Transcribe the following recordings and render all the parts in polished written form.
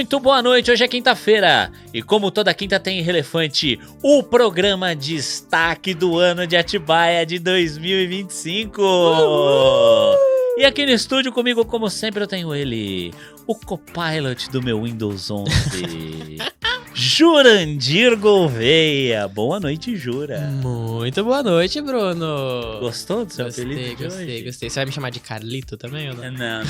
Muito boa noite, hoje é quinta-feira e como toda quinta tem Relefante, o programa destaque do ano de Atibaia de 2025. E aqui no estúdio comigo, como sempre, eu tenho ele, o copilot do meu Windows 11, Jurandir Gouveia. Boa noite, Jura. Muito boa noite, Bruno. Gostou do seu apelido de hoje? Gostei. Você vai me chamar de Carlito também ou não? Não.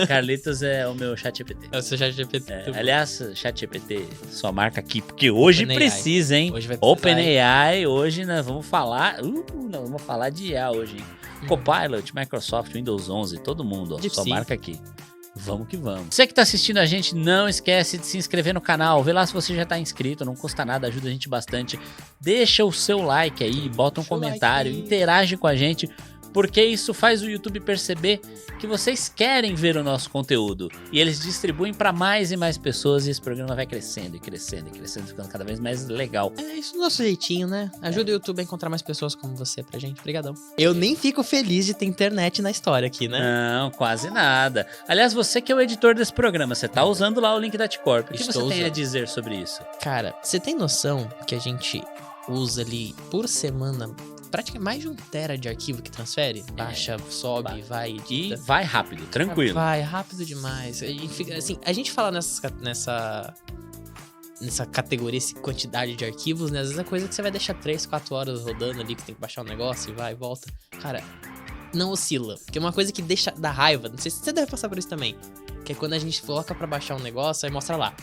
Carlitos é o meu ChatGPT. É o seu ChatGPT. Aliás, ChatGPT, sua marca aqui, porque hoje OpenAI. Precisa, hein? Hoje vai precisar. OpenAI, hoje nós vamos falar... nós vamos falar de IA hoje, hein? Copilot, Microsoft, Windows 11, todo mundo, ó, sua marca aqui. Vamos que vamos. Você que tá assistindo a gente, não esquece de se inscrever no canal. Vê lá se você já tá inscrito, não custa nada, ajuda a gente bastante. Deixa o seu like aí, bota um comentário, interage com a gente, porque isso faz o YouTube perceber que vocês querem ver o nosso conteúdo. E eles distribuem para mais e mais pessoas e esse programa vai crescendo e crescendo e crescendo, ficando cada vez mais legal. É isso do nosso jeitinho, né? Ajuda o YouTube a encontrar mais pessoas como você pra gente. Obrigadão. Eu nem fico feliz de ter internet na história aqui, né? Não, quase nada. Aliás, você que é o editor desse programa, você tá usando lá o link da T-Corp. O que você tem a dizer sobre isso? Cara, você tem noção que a gente usa ali por semana praticamente mais de 1 tera de arquivo que transfere? Baixa, sobe, vai, edita. E vai rápido, tranquilo. Vai rápido demais. A gente fala nessa categoria, essa quantidade de arquivos, né? Às vezes é coisa que você vai deixar 3, 4 horas rodando ali, que tem que baixar um negócio e vai e volta. Cara, não oscila. Porque é uma coisa que dá raiva. Não sei se você deve passar por isso também. Que é quando a gente coloca pra baixar um negócio, aí mostra lá.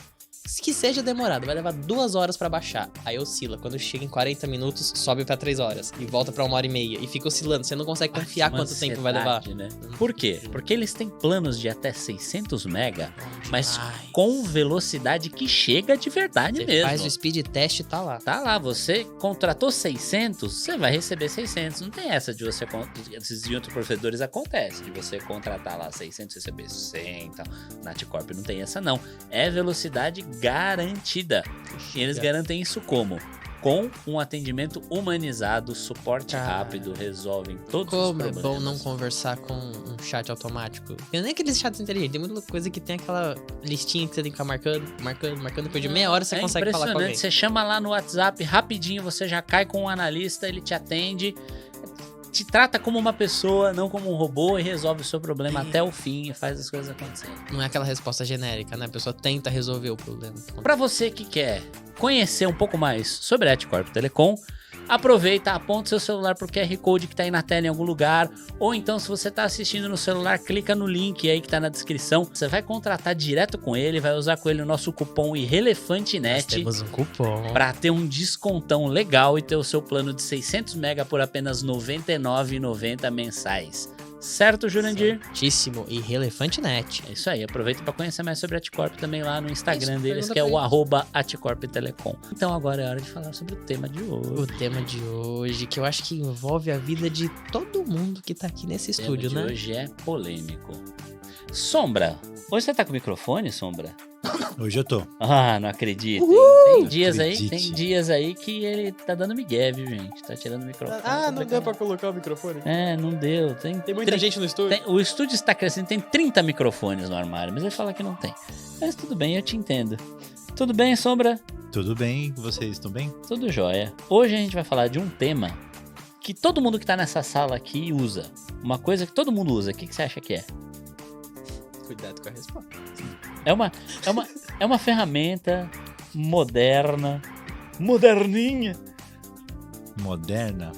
Que seja demorado, vai levar 2 horas pra baixar. Aí oscila. Quando chega em 40 minutos, sobe pra 3 horas. E volta pra 1h30. E fica oscilando. Você não consegue confiar quanto tempo vai levar. Né? Por quê? Porque eles têm planos de até 600 mega, mas com velocidade que chega de verdade você mesmo. Faz o speed test e tá lá. Tá lá, você contratou 600, você vai receber 600. Não tem essa de você... Esses de outros provedores acontece, de você contratar lá 600 e receber 100 e tal. Na T-Corp não tem essa não. É velocidade garantida. E eles garantem isso como? Com um atendimento humanizado, suporte rápido, resolvem todos os problemas. Como é bom não conversar com um chat automático. Porque nem aqueles chats inteligentes, tem muita coisa que tem aquela listinha que você tem que ficar marcando, depois de meia hora você consegue falar com alguém. Você chama lá no WhatsApp, rapidinho, você já cai com um analista, ele te atende, te trata como uma pessoa, não como um robô, e resolve o seu problema até o fim e faz as coisas acontecerem. Não é aquela resposta genérica, né? A pessoa tenta resolver o problema. Pra você que quer conhecer um pouco mais sobre a T-Corp Telecom, aproveita, aponta seu celular pro QR Code que tá aí na tela em algum lugar, ou então se você tá assistindo no celular, clica no link aí que tá na descrição, você vai contratar direto com ele, vai usar com ele o nosso cupom IRELEFANTENET. Nós temos um cupom pra ter um descontão legal e ter o seu plano de 600 mega por apenas R$ 99,90 mensais. Certo, Jurandir? Certíssimo. E RelefanteNet. É isso aí. Aproveita para conhecer mais sobre a T-Corp também lá no Instagram deles, que é o @ATCorpTelecom. Então agora é hora de falar sobre o tema de hoje. O tema de hoje, que eu acho que envolve a vida de todo mundo que tá aqui nesse estúdio, né? O tema de hoje é polêmico. Sombra, hoje você tá com o microfone, Sombra? Hoje eu tô. Ah, não acredito. Tem dias aí que ele tá dando migué, viu, gente? Tá tirando o microfone. Não deu pra colocar o microfone? Não deu. Tem muita gente no estúdio? O estúdio está crescendo, tem 30 microfones no armário, mas ele fala que não tem. Mas tudo bem, eu te entendo. Tudo bem, Sombra? Tudo bem, vocês estão bem? Tudo jóia. Hoje a gente vai falar de um tema que todo mundo que tá nessa sala aqui usa. Uma coisa que todo mundo usa. O que você acha que é? Cuidado com a resposta. É uma ferramenta moderninha. Moderna?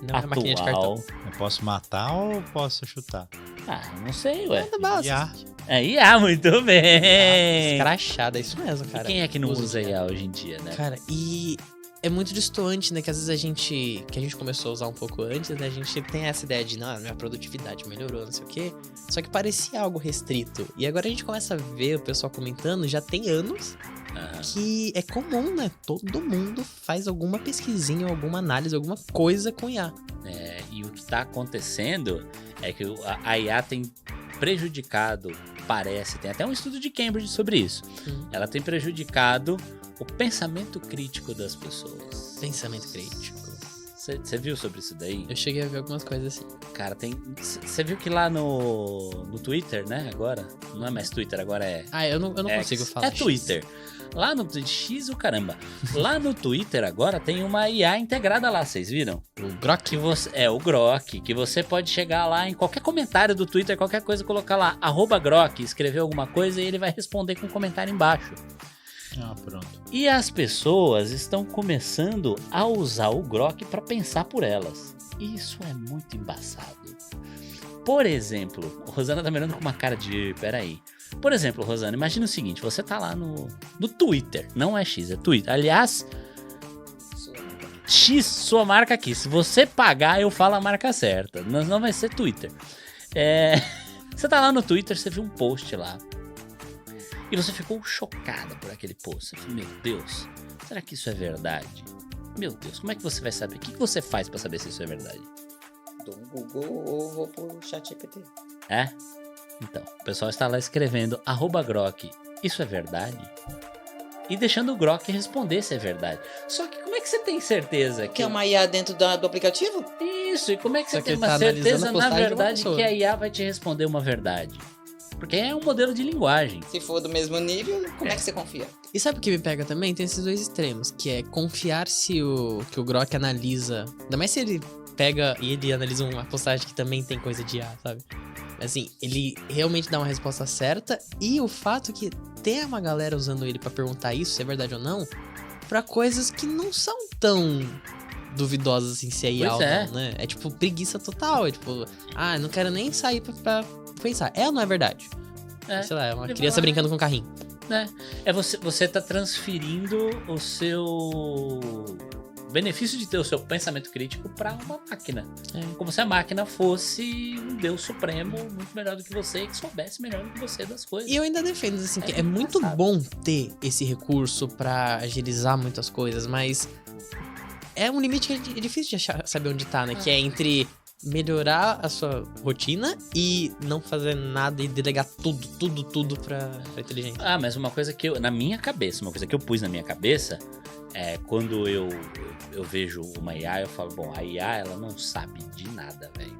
Não é maquininha de cartão. Eu posso matar ou posso chutar? Não sei, ué. IA. IA, muito bem. Escrachada, é isso mesmo, cara. E quem é que não usa IA hoje em dia, né? Cara, e é muito distoante, né? Que às vezes a gente começou a usar um pouco antes, né? A gente tem essa ideia de, não, minha produtividade melhorou, não sei o quê. Só que parecia algo restrito. E agora a gente começa a ver o pessoal comentando, já tem anos, que é comum, né? Todo mundo faz alguma pesquisinha, alguma análise, alguma coisa com IA. E o que tá acontecendo é que a IA tem prejudicado, parece, tem até um estudo de Cambridge sobre isso. Ela tem prejudicado o pensamento crítico das pessoas. Pensamento crítico. Você viu sobre isso daí? Eu cheguei a ver algumas coisas assim. Cara, você viu que lá no Twitter, né, agora? Não é mais Twitter, agora é... Eu não consigo falar. É Twitter. Lá no X o caramba. Lá no Twitter agora tem uma IA integrada lá, vocês viram? O Grok? O Grok, que você pode chegar lá em qualquer comentário do Twitter, qualquer coisa, colocar lá, @Grok, escrever alguma coisa e ele vai responder com um comentário embaixo. Pronto. E as pessoas estão começando a usar o Grok para pensar por elas. Isso é muito embaçado. Por exemplo, Rosana tá me olhando com uma cara de... Peraí. Por exemplo, Rosana, imagina o seguinte, você tá lá no Twitter, não é X, é Twitter. Aliás, X, sua marca aqui. Se você pagar, eu falo a marca certa. Não vai ser Twitter. Você tá lá no Twitter, você viu um post lá. E você ficou chocada por aquele post. Você falou, meu Deus, será que isso é verdade? Meu Deus, como é que você vai saber? O que você faz pra saber se isso é verdade? Do Google ou vou pro ChatGPT. É? Então, o pessoal está lá escrevendo @Grok, isso é verdade? E deixando o Grok responder se é verdade. Só que como é que você tem certeza que... Que é uma IA dentro do aplicativo? Isso, e como é que Só você que tem ele uma tá analisando certeza, a na postagem de uma verdade, pessoa. que a IA vai te responder uma verdade? Porque é um modelo de linguagem. Se for do mesmo nível, como é que você confia? E sabe o que me pega também? Tem esses dois extremos, que é confiar se que o Grok analisa... Ainda mais se ele pega e ele analisa uma postagem que também tem coisa de IA, sabe? Assim, ele realmente dá uma resposta certa e o fato que tem uma galera usando ele pra perguntar isso, se é verdade ou não, pra coisas que não são tão duvidosas assim, se é IA Pois ou é. não, né? É tipo preguiça total, é tipo, não quero nem sair pra pensar. É ou não é verdade? Sei lá, é uma Ele criança vai lá. brincando com um carrinho. Né? Você tá transferindo o seu benefício de ter o seu pensamento crítico para uma máquina. Como se a máquina fosse um Deus supremo, muito melhor do que você, e que soubesse melhor do que você das coisas. E eu ainda defendo, assim, que é muito bom ter esse recurso pra agilizar muitas coisas, mas é um limite que é difícil de saber onde tá, né? Que é entre melhorar a sua rotina e não fazer nada e delegar tudo pra inteligência. Mas uma coisa que uma coisa que eu pus na minha cabeça é quando eu vejo uma IA, eu falo, bom, a IA ela não sabe de nada, velho.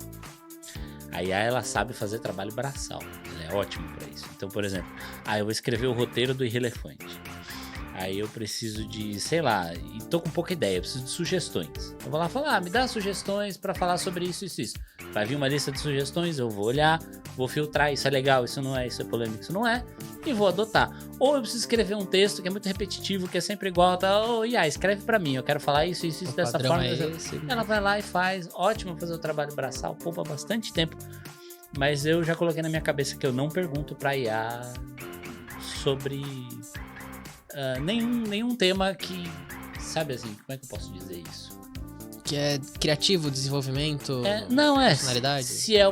A IA ela sabe fazer trabalho braçal, ela é ótima pra isso. Então, por exemplo, eu vou escrever o roteiro do Irrelevante. Aí eu preciso de, sei lá, e tô com pouca ideia, eu preciso de sugestões. Eu vou lá falar, me dá sugestões pra falar sobre isso. Vai vir uma lista de sugestões, eu vou olhar, vou filtrar, isso é legal, isso não é, isso é polêmico, isso não é, e vou adotar. Ou eu preciso escrever um texto que é muito repetitivo, que é sempre igual, IA, escreve pra mim, eu quero falar isso dessa forma. Ela vai lá e faz, ótimo fazer o trabalho braçal, poupa bastante tempo. Mas eu já coloquei na minha cabeça que eu não pergunto pra IA sobre... nenhum tema que, sabe assim, como é que eu posso dizer isso? Que é criativo, desenvolvimento, personalidade. Se é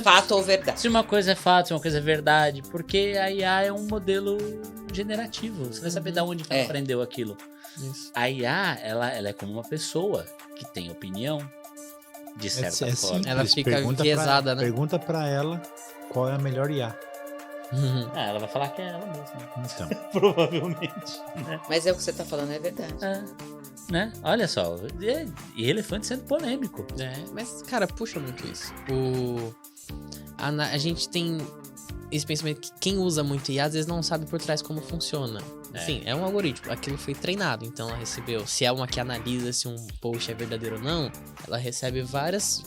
fato ou verdade. Se uma coisa é fato, se uma coisa é verdade, porque a IA é um modelo generativo, você vai saber de onde ela aprendeu aquilo. Isso. A IA, ela é como uma pessoa que tem opinião, de certa forma. Simples. Ela fica enviesada, né? Pergunta pra ela qual é a melhor IA. Ela vai falar que é ela mesma. Então. Provavelmente, né? Mas é o que você tá falando, é verdade. Né? Olha só, Irrelevante sendo polêmico. Mas, cara, puxa muito isso. A gente tem esse pensamento que quem usa muito IA às vezes não sabe por trás como funciona. Assim, é um algoritmo, aquilo foi treinado, então ela recebeu. Se é uma que analisa se um post é verdadeiro ou não, ela recebe vários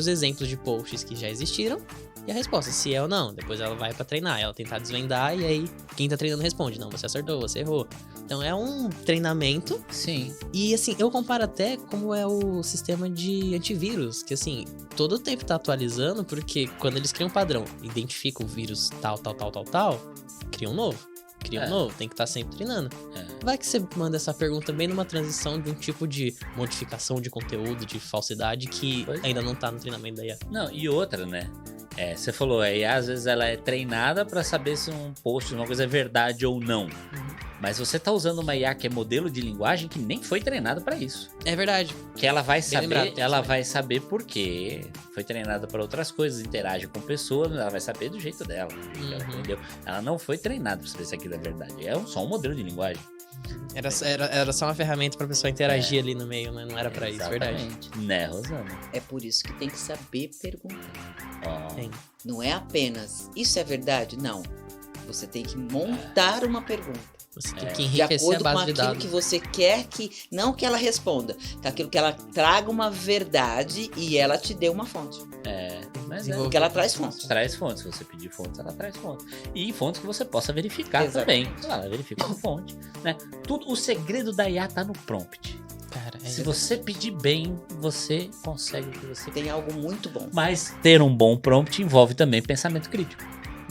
exemplos de posts que já existiram. E a resposta, se é ou não. Depois ela vai pra treinar, ela tentar desvendar e aí quem tá treinando responde. Não, você acertou, você errou. Então é um treinamento. Sim. E assim, eu comparo até como é o sistema de antivírus. Que assim, todo o tempo tá atualizando, porque quando eles criam um padrão, identificam o vírus tal, criam um novo. Tem que estar sempre treinando. Vai que você manda essa pergunta bem numa transição de um tipo de modificação de conteúdo, de falsidade, que ainda não tá no treinamento da IA. Não, e outra, né? Você falou, a IA às vezes ela é treinada pra saber se um post, uma coisa é verdade ou não. Mas você tá usando uma IA que é modelo de linguagem que nem foi treinada pra isso. É verdade. Que ela vai saber, lembrado, vai saber por quê. Foi treinada para outras coisas, interage com pessoas, ela vai saber do jeito dela. Entendeu? Ela não foi treinada pra saber se aquilo é verdade. É só um modelo de linguagem. Era só uma ferramenta pra pessoa interagir ali no meio, né? Não era pra isso, verdade. Né, Rosana? É por isso que tem que saber perguntar. Ó. Tem. Não é apenas, isso é verdade? Não. Você tem que montar uma pergunta. Você tem que De enriquecer a acordo com base de aquilo dados. que você quer que... Não que ela responda. Que aquilo que ela traga uma verdade e ela te dê uma fonte. Mas Porque ela traz fontes. Traz fontes. Se você pedir fontes, ela traz fontes. E fontes que você possa verificar Exatamente. também. Ela verifica com fonte, né? O segredo da IA tá no prompt. Cara, Se você pedir bem, você consegue o que você quer. Tem algo muito bom. Mas ter um bom prompt envolve também pensamento crítico.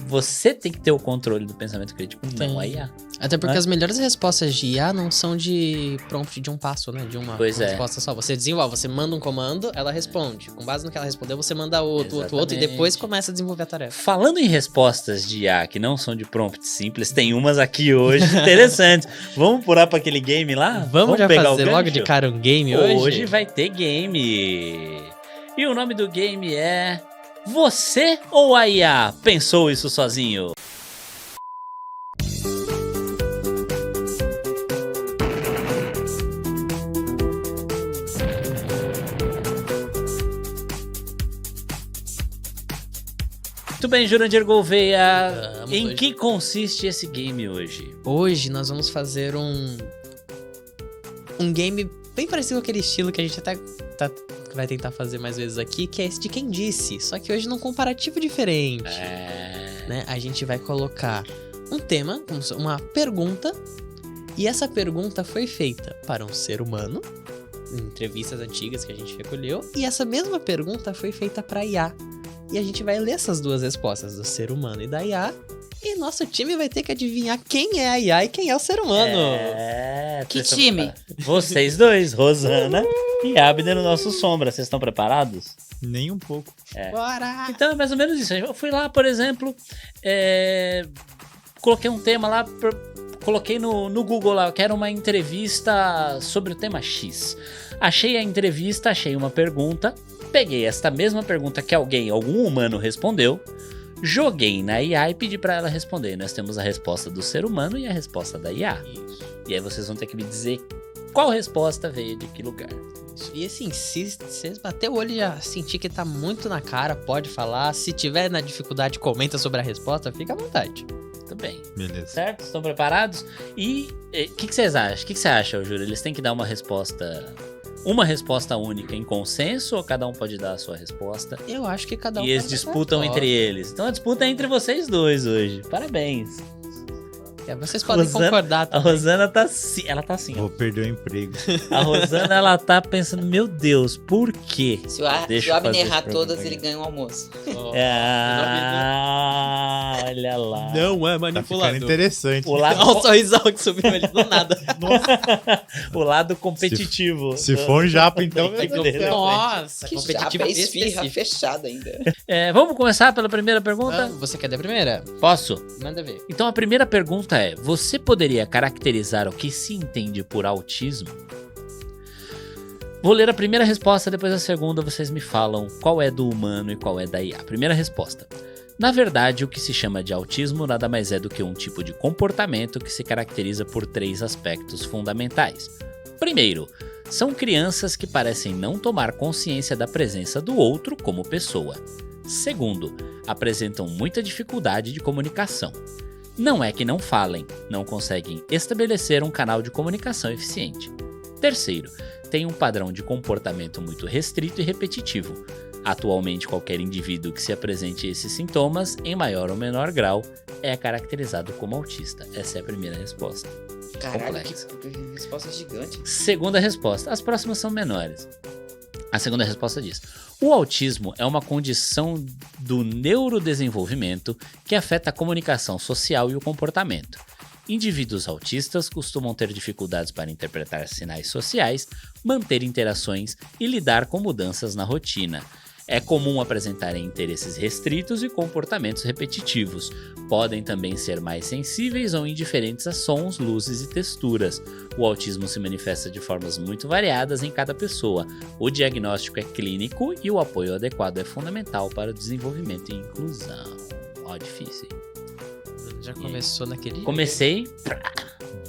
Você tem que ter o controle do pensamento crítico, não a IA. Até porque Né? as melhores respostas de IA não são de prompt de um passo, né? De uma resposta só. Você desenvolve, você manda um comando, ela responde. Com base no que ela respondeu, você manda outro, e depois começa a desenvolver a tarefa. Falando em respostas de IA que não são de prompt simples, tem umas aqui hoje interessantes. Vamos pular para aquele game lá? Vamos já pegar fazer o gancho? logo de cara um game hoje? Hoje vai ter game. E o nome do game é... Você ou a IA pensou isso sozinho? Muito bem, Jurandir Gouveia. Vamos Em hoje. que consiste esse game hoje? Hoje nós vamos fazer um game bem parecido com aquele estilo que a gente até vai tentar fazer mais vezes aqui, que é esse de Quem Disse, só que hoje num comparativo diferente. Né? A gente vai colocar um tema, uma pergunta, e essa pergunta foi feita para um ser humano, em entrevistas antigas que a gente recolheu, e essa mesma pergunta foi feita para IA. E a gente vai ler essas duas respostas, do ser humano e da IA, e nosso time vai ter que adivinhar quem é a IA e quem é o ser humano. Que vocês time? estão preparados? Vocês dois, Rosana e Abner, no nosso Sombra. Vocês estão preparados? Nem um pouco. Bora! Então é mais ou menos isso. Eu fui lá, por exemplo, coloquei um tema lá, coloquei no Google lá, eu quero uma entrevista sobre o tema X. Achei a entrevista, achei uma pergunta, peguei esta mesma pergunta que algum humano respondeu, joguei na IA e pedi pra ela responder. Nós temos a resposta do ser humano e a resposta da IA. Isso. E aí vocês vão ter que me dizer qual resposta veio de que lugar. E assim, se vocês bater o olho e já sentir que tá muito na cara, pode falar. Se tiver na dificuldade, comenta sobre a resposta, fica à vontade. Muito bem. Beleza. Certo? Estão preparados? E o que vocês acham? O que você acha, Júlio? Eles têm que dar uma resposta única em consenso ou cada um pode dar a sua resposta? Eu acho que cada um E eles pode dar disputam a entre eles. Então a disputa é entre vocês dois hoje. Parabéns. Vocês podem Rosana- concordar A também. Rosana tá assim. Ela tá assim, ó. Vou perder o emprego. A Rosana, ela tá pensando, meu Deus, por quê? Se o Deixa eu Abner fazer errar esse todas, programa ele aqui. ganha um almoço. Olha lá. Não é Tá ficando manipulador. O interessante. lado, Olha o sorrisão que subiu ali do nada. o lado competitivo. Se for um japa, então... Tem que meu ter. Deus do céu. Nossa, Que competitivo chapa esfirra específico. fechada ainda. Vamos começar pela primeira pergunta? Você quer dar a primeira? Posso? Manda ver. Então a primeira pergunta é: você poderia caracterizar o que se entende por autismo? Vou ler a primeira resposta, depois a segunda vocês me falam qual é do humano e qual é da IA. Primeira resposta. Na verdade, o que se chama de autismo nada mais é do que um tipo de comportamento que se caracteriza por 3 aspectos fundamentais. Primeiro, são crianças que parecem não tomar consciência da presença do outro como pessoa. Segundo, apresentam muita dificuldade de comunicação. Não é que não falem, não conseguem estabelecer um canal de comunicação eficiente. Terceiro, tem um padrão de comportamento muito restrito e repetitivo. Atualmente, qualquer indivíduo que se apresente esses sintomas, em maior ou menor grau, é caracterizado como autista. Essa é a primeira resposta. Caralho, Complexo. que resposta gigante. Segunda resposta. As próximas são menores. A segunda resposta diz: o autismo é uma condição do neurodesenvolvimento que afeta a comunicação social e o comportamento. Indivíduos autistas costumam ter dificuldades para interpretar sinais sociais, manter interações e lidar com mudanças na rotina. É comum apresentarem interesses restritos e comportamentos repetitivos. Podem também ser mais sensíveis ou indiferentes a sons, luzes e texturas. O autismo se manifesta de formas muito variadas em cada pessoa. O diagnóstico é clínico e o apoio adequado é fundamental para o desenvolvimento e inclusão. Ó, difícil. Já começou naquele... Comecei.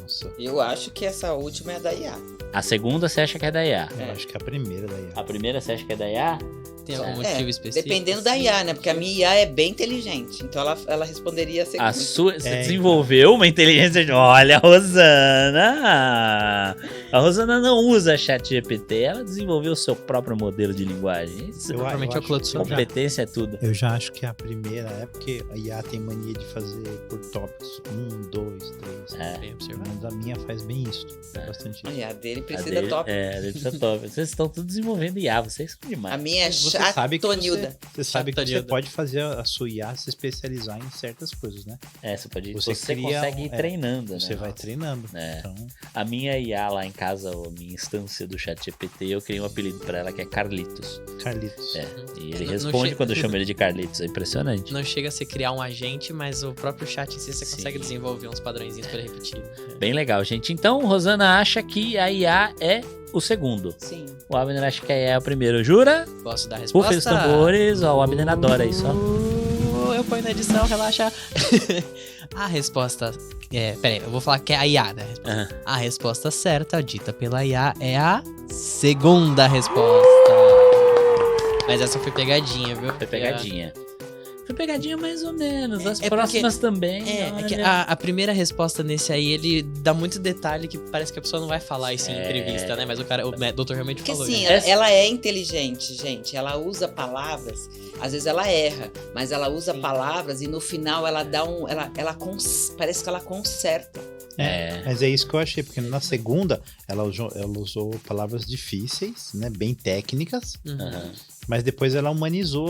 Nossa, Eu acho que essa última é a da IA. A segunda você acha que é da IA? eu acho que é a primeira daí. A primeira você acha que é da IA? Tem algum motivo específico? Dependendo da IA, né? Porque a minha IA é bem inteligente. Então ela responderia a segunda. A sua, você É, desenvolveu uma inteligência de... Olha, a Rosana! A Rosana não usa ChatGPT, ela desenvolveu o seu próprio modelo de linguagem. Isso, Provavelmente é o Claude Sonnet. competência é tudo. Eu já acho que a primeira é porque a IA tem mania de fazer por tópicos. 1, 2, 3. É. Bem observado. Mas a minha faz bem isso. Faz bastante A isso. IA dele A precisa dele- top. É, ele precisa top. Vocês estão tudo desenvolvendo IA, vocês são demais. A minha é Você sabe que chatonilda. você sabe que você Chatonilda. pode fazer a sua IA se especializar em certas coisas, né? É, você pode. Você Você cria consegue ir um- treinando, né? Você vai treinando. É. Então, A minha IA lá em casa, a minha instância do ChatGPT, eu criei um apelido pra ela que é Carlitos. Carlitos. É. E ele Não responde che- quando eu chamo ele de Carlitos. É impressionante. Não chega a ser criar um agente, mas o próprio chat em si você Sim. consegue desenvolver uns padrõezinhos para repetir. Bem legal, gente. Então, Rosana acha que a IA é o segundo. Sim. O Abner acha que a IA é o primeiro. Jura? Posso dar a resposta? Pufem os tambores. Ó, o Abner adora isso, ó. Eu ponho na edição, relaxa. A resposta peraí, eu vou falar que é a IA, né? Aham. A resposta certa, dita pela IA, é a segunda resposta. Mas essa foi pegadinha, viu? Foi pegadinha. Foi pegadinha mais ou menos. As é próximas também. É que olha. a primeira resposta nesse aí, ele dá muito detalhe que parece que a pessoa não vai falar isso em entrevista, né? Mas o doutor realmente Porque falou. assim, né? ela é inteligente, gente. Ela usa palavras, às vezes ela erra, mas ela usa Sim. palavras e no final ela dá parece que ela conserta. É. Mas é isso que eu achei, porque na segunda ela usou palavras difíceis, né? Bem técnicas, Uhum. Aham. mas depois ela humanizou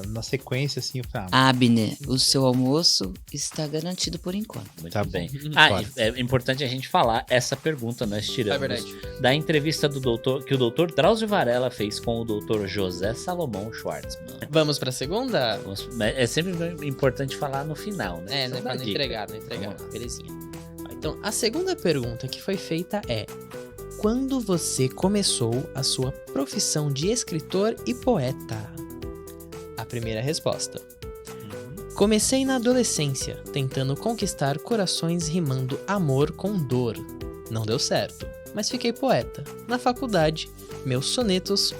na sequência, assim. Eu falei, Abner, o seu almoço está garantido por enquanto. Muito Tá bem. bom. Ah, Claro. e é importante a gente falar essa pergunta, nós tiramos É verdade. da entrevista do doutor, que o doutor Drauzio Varela fez com o doutor José Salomão Schwartzman. Vamos pra segunda? É sempre importante falar no final, né? É, Só né? dá Pra não dica. entregar, não entregar. Vamos lá. Belezinha. Então, a segunda pergunta que foi feita é: quando você começou a sua profissão de escritor e poeta? A primeira resposta: comecei na adolescência, tentando conquistar corações rimando amor com dor. Não deu certo, mas fiquei poeta. Na faculdade, meus sonetos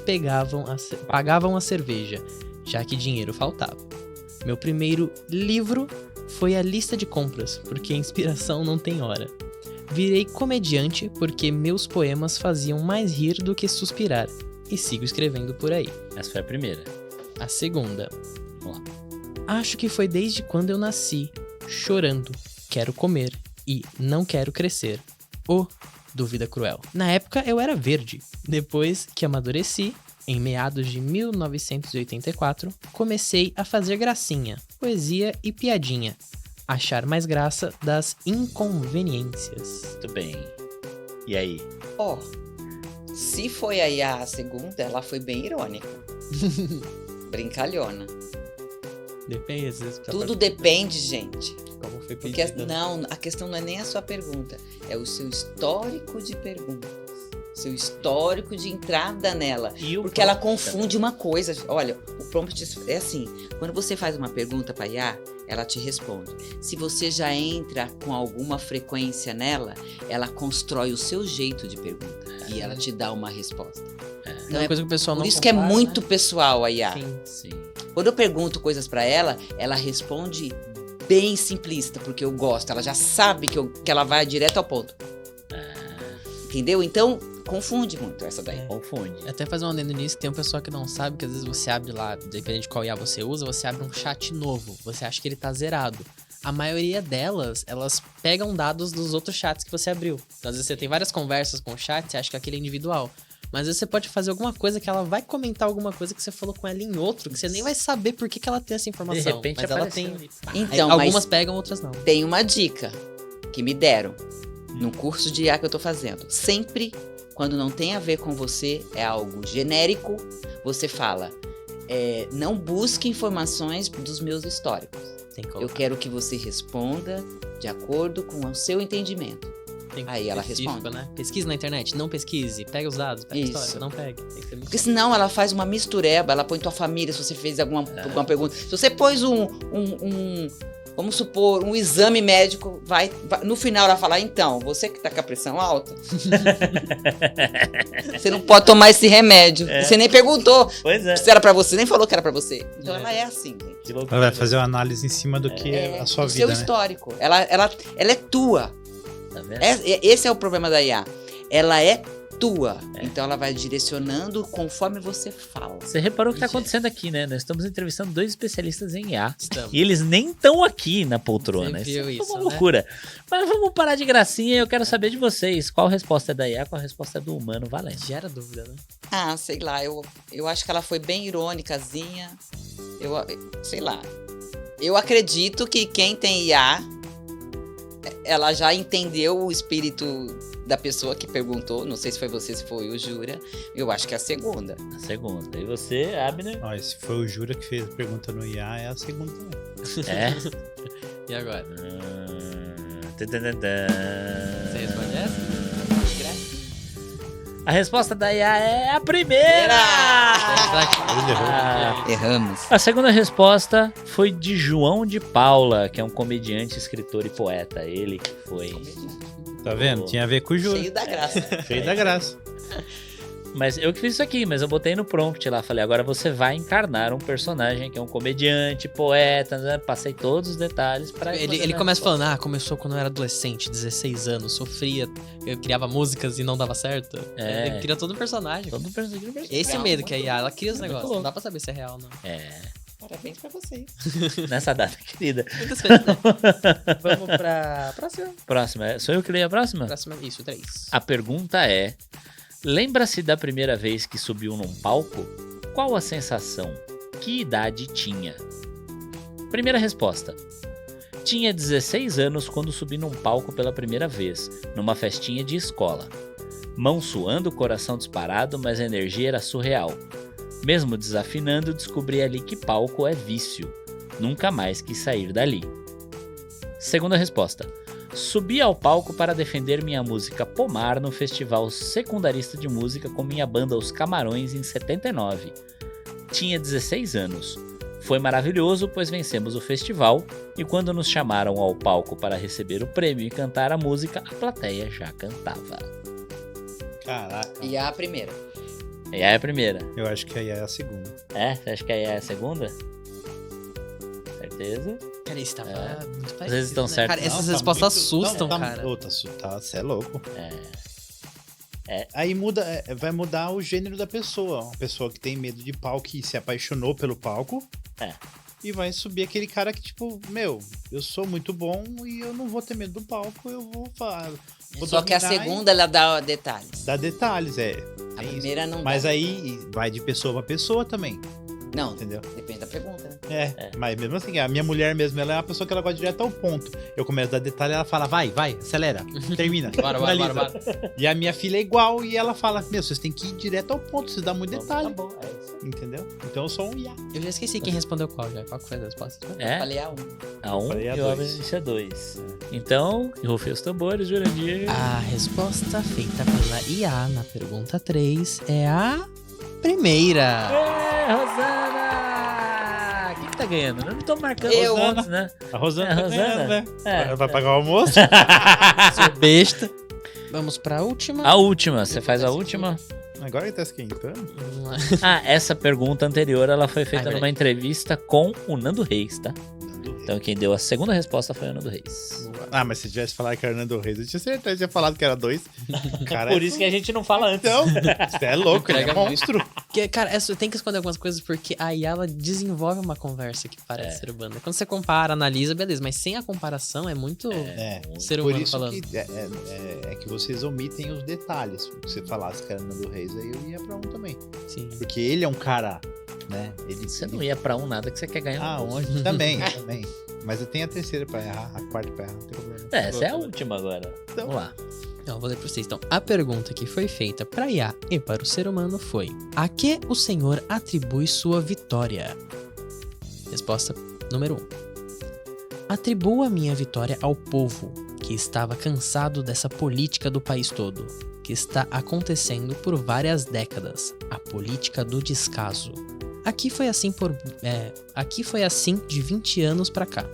pagavam a cerveja, já que dinheiro faltava. Meu primeiro livro foi a lista de compras, porque a inspiração não tem hora. Virei comediante porque meus poemas faziam mais rir do que suspirar, e sigo escrevendo por aí. Essa foi a primeira. A segunda: Vamos lá. acho que foi desde quando eu nasci, chorando, quero comer e não quero crescer. Oh, dúvida cruel. Na época eu era verde. Depois que amadureci, em meados de 1984, comecei a fazer gracinha, poesia e piadinha. Achar mais graça das inconveniências. Muito bem. E aí? Ó, se foi aí a segunda, ela foi bem irônica. Brincalhona. Depende, às vezes. Tudo depende, gente. Como foi Porque pedido, né? não, a questão não é nem a sua pergunta, é o seu histórico de perguntas. Seu histórico de entrada nela. E o Porque ela prompt confunde uma coisa. Olha, o prompt é assim: quando você faz uma pergunta para IA, ela te responde. Se você já entra com alguma frequência nela, ela constrói o seu jeito de pergunta e ela te dá uma resposta. É Então uma coisa que o pessoal por não isso que é compara, muito né? pessoal a IA. Sim. Sim. Quando eu pergunto coisas para ela, ela responde bem simplista, porque eu gosto. Ela já sabe que ela vai direto ao ponto. Entendeu? Então, confunde muito essa daí. Confunde. Até fazer um adendo nisso, tem um pessoal que não sabe que às vezes você abre lá, dependendo de qual IA você usa, você abre um chat novo. Você acha que ele tá zerado. A maioria delas, elas pegam dados dos outros chats que você abriu. Então, às vezes você tem várias conversas com o chat, você acha que aquele é individual. Mas às vezes você pode fazer alguma coisa que ela vai comentar alguma coisa que você falou com ela em outro, que você nem vai saber por que ela tem essa informação. De repente mas ela apareceu tem. ali. Então, Algumas mas pegam, outras não. tem uma dica que me deram no curso de IA que eu tô fazendo. Sempre, quando não tem a ver com você, é algo genérico, você fala, não busque informações dos meus históricos. Tem que Eu quero que você responda de acordo com o seu entendimento. Tem que Aí ser ela específico, responde. né? Pesquise na internet, não pesquise. Pega os dados, pega a Isso. história, não pegue. Tem que ser muito Porque senão ela faz uma mistureba, ela põe tua família, se você fez alguma pergunta. Se você pôs Vamos supor, um exame médico vai no final ela fala, então, você que tá com a pressão alta, você não pode tomar esse remédio. Você nem perguntou se era pra você, nem falou que era pra você. Então ela é assim. Ela vai fazer uma análise em cima do que a sua vida, seu histórico. Ela é tua. Tá vendo? Esse é o problema da IA. Ela é tua. Então ela vai direcionando conforme você fala. Você reparou o que tá acontecendo aqui, né? Nós estamos entrevistando 2 especialistas em IA. Estamos. E eles nem estão aqui na poltrona. Você viu é isso, uma né? loucura. Mas vamos parar de gracinha e eu quero saber de vocês. Qual resposta é da IA, qual resposta é do humano valendo? Gera dúvida, né? Ah, sei lá. Eu acho que ela foi bem irônicazinha. Sei lá. Eu acredito que quem tem IA, ela já entendeu o espírito da pessoa que perguntou. Não sei se foi você, se foi o Jura. Eu acho que é a segunda. A segunda. E você, Abner? Ó, se foi o Jura que fez a pergunta no IA, é a segunda também. É? E agora? Você Você responde essa? A resposta da IA é a primeira! Erramos. A segunda resposta foi de João de Paula, que é um comediante, escritor e poeta. Ele que foi. Tá vendo? Tinha a ver com o Jura. Cheio da graça. Cheio da graça. Mas eu que fiz isso aqui, mas eu botei no prompt lá. Falei, agora você vai encarnar um personagem que é um comediante, poeta, né? Passei todos os detalhes pra Ele começa falando, começou quando eu era adolescente, 16 anos, sofria, eu criava músicas e não dava certo. Ele cria todo um personagem. Todo personagem. Esse medo que a IA, ela cria os negócios, louco. não dá pra saber se é real ou não. Parabéns pra vocês. Nessa data, querida. Muitas vezes não. Vamos pra próxima. Próxima. Sou eu que leio a próxima? Próxima, isso, 3. A pergunta é: lembra-se da primeira vez que subiu num palco? Qual a sensação? Que idade tinha? Primeira resposta: tinha 16 anos quando subi num palco pela primeira vez, numa festinha de escola. Mão suando, coração disparado, mas a energia era surreal. Mesmo desafinando, descobri ali que palco é vício. Nunca mais quis sair dali. Segunda resposta: subi ao palco para defender minha música Pomar no festival secundarista de música com minha banda Os Camarões em 79. Tinha 16 anos. Foi maravilhoso, pois vencemos o festival e quando nos chamaram ao palco para receber o prêmio e cantar a música, a plateia já cantava. Caraca. E a primeira. E aí é a primeira. Eu acho que aí é a segunda. É? Você acha que aí é a segunda? Certeza? Cara, isso tava muito parecido. Às vezes estão né? certos. Cara, essas Não, respostas muito- assustam, não, cara. Você é louco. É. Aí vai mudar o gênero da pessoa. Uma pessoa que tem medo de palco e se apaixonou pelo palco. E vai subir aquele cara que, tipo, eu sou muito bom e eu não vou ter medo do palco, eu vou falar. Só que a segunda, ela dá detalhes. Dá detalhes, A É isso. primeira não Mas dá. aí vai de pessoa pra pessoa também, Não, entendeu? depende da pergunta, né? Mas mesmo assim, a minha mulher mesmo, ela é uma pessoa que ela gosta direto ao ponto. Eu começo a dar detalhe, ela fala, vai, acelera, termina. Bora. finaliza. E a minha filha é igual e ela fala, vocês têm que ir direto ao ponto, vocês dão muito detalhe. Tá bom, é isso. Entendeu? Então eu sou um IA. Eu já esqueci quem respondeu qual já. Qual que foi a resposta? É? Falei a 1. A 1 Falei a e o dois. Abner disse a 2. Então, rufem os tambores, Jurandir. A resposta feita pela IA na pergunta 3 é a primeira. Rosana! Quem que tá ganhando? Eu não tô marcando Eu. os pontos, né? A Rosana É, tá Rosana? ganhando, né? É. Vai pagar o almoço? Seu besta. Vamos pra última. A última, você faz a última? Agora ele tá esquentando. Ah, essa pergunta anterior, ela foi feita verdade. numa entrevista com o Nando Reis, tá? Então quem deu a segunda resposta foi o Nando Reis. Ah, mas se tivesse falado que era Nando Reis, eu tinha certeza que tinha falado que era 2. Cara, Por isso que a gente não fala antes. Então, você é louco, ele é Entrega monstro. Que, cara, tem que esconder algumas coisas porque a IA ela desenvolve uma conversa que parece ser humana. Quando você compara, analisa, beleza, mas sem a comparação é muito ser Por humano isso falando. que é que vocês omitem os detalhes. Se você falasse que era Nando Reis, aí eu ia pra 1 também. Sim. Porque ele é um cara, né? Você não ia pra um nada que você quer ganhar. Ah, um. onde? Também. Mas eu tenho a terceira pra errar, a quarta pra errar, não tem problema. Essa é a última agora. Então. Vamos lá. Então, eu vou ler pra vocês. Então, a pergunta que foi feita pra IA e para o ser humano foi: a que o Senhor atribui sua vitória? Resposta número 1. Atribuo a minha vitória ao povo, que estava cansado dessa política do país todo, que está acontecendo por várias décadas, a política do descaso. Aqui foi assim de 20 anos pra cá.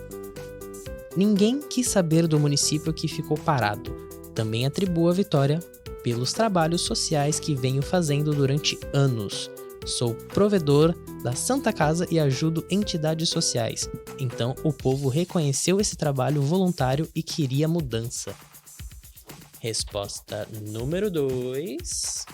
Ninguém quis saber do município que ficou parado. Também atribuo a vitória pelos trabalhos sociais que venho fazendo durante anos. Sou provedor da Santa Casa e ajudo entidades sociais. Então, o povo reconheceu esse trabalho voluntário e queria mudança. Resposta número 2.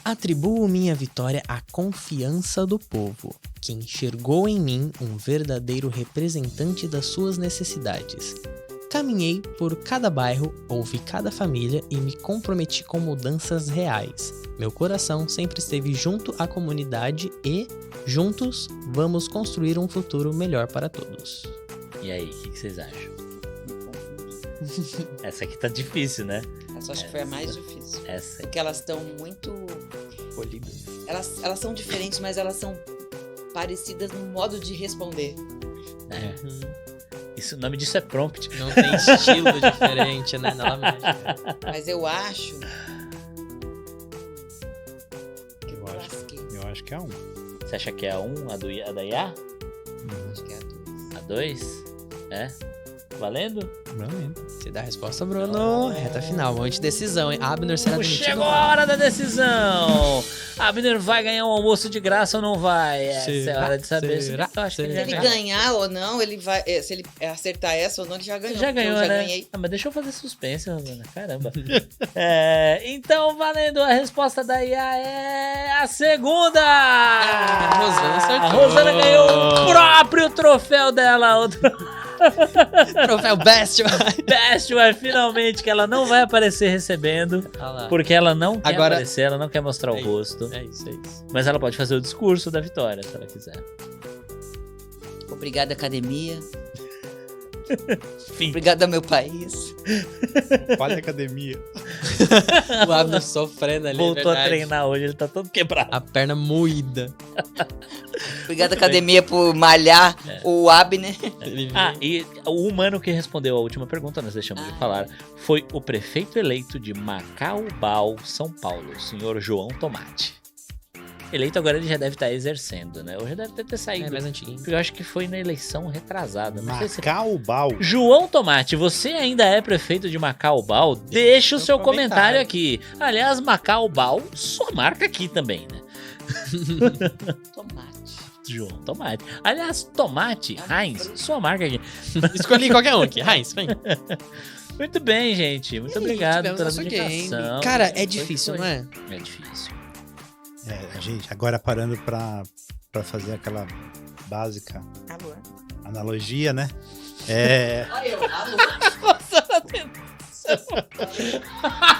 Atribuo minha vitória à confiança do povo, que enxergou em mim um verdadeiro representante das suas necessidades. Caminhei por cada bairro, ouvi cada família e me comprometi com mudanças reais. Meu coração sempre esteve junto à comunidade e, juntos, vamos construir um futuro melhor para todos. E aí, o que vocês acham? Essa aqui tá difícil, né? Essa acho que foi a mais difícil. Essa. Porque elas estão muito polidas. Elas são diferentes, mas elas são parecidas no modo de responder. Isso, o nome disso é prompt. Não tem estilo diferente, né? Nada mais. Mas eu acho... Eu acho que é a 1. Você acha que é a 1, a da IA? Acho que é a 2. A 2? É? Valendo? Valendo. Você dá a resposta, Bruno. Reta final, vamos de decisão, hein? Abner será demitido. Chegou a hora da decisão! Abner vai ganhar um almoço de graça ou não vai? Essa é a hora de saber. Será? Eu acho que ele Se ele ganhar ou não, ele vai. Se ele acertar essa ou não, ele já ganhou. Já ganhou, eu já né? ganhei. Ah, mas deixa eu fazer suspense, Rosana. Caramba. Então, valendo, a resposta da IA é a segunda! A Rosana acertou. A Rosana ganhou o próprio troféu dela. Troféu Best. Best, mas finalmente que ela não vai aparecer recebendo. Porque ela não quer aparecer, ela não quer mostrar o rosto. É isso, é isso. Mas ela pode fazer o discurso da vitória, se ela quiser. Obrigada, academia. Fim. Obrigada, meu país. Vale academia. O Abner sofrendo ali. Voltou a treinar hoje, ele tá todo quebrado. A perna moída. Obrigada, academia, por malhar o Abner. E o humano que respondeu a última pergunta, nós deixamos de falar, foi o prefeito eleito de Macaubal, São Paulo, senhor João Tomate. Eleito agora, ele já deve estar exercendo, né? Ou já deve ter saído. É mais antiguinho. Porque eu acho que foi na eleição retrasada. Não sei se... Macaubal. João Tomate, você ainda é prefeito de Macaubal? Deixa o seu comentário aqui. Aliás, Macaubal, sua marca aqui também, né? Tomate. João Tomate. Aliás, Tomate, Heinz, sua marca aqui. Escolhi qualquer um aqui. Heinz, vem. Muito bem, gente. Muito obrigado pela dedicação. Cara, é difícil, não é? É difícil. Gente, agora parando pra fazer aquela básica analogia, né? Olha eu,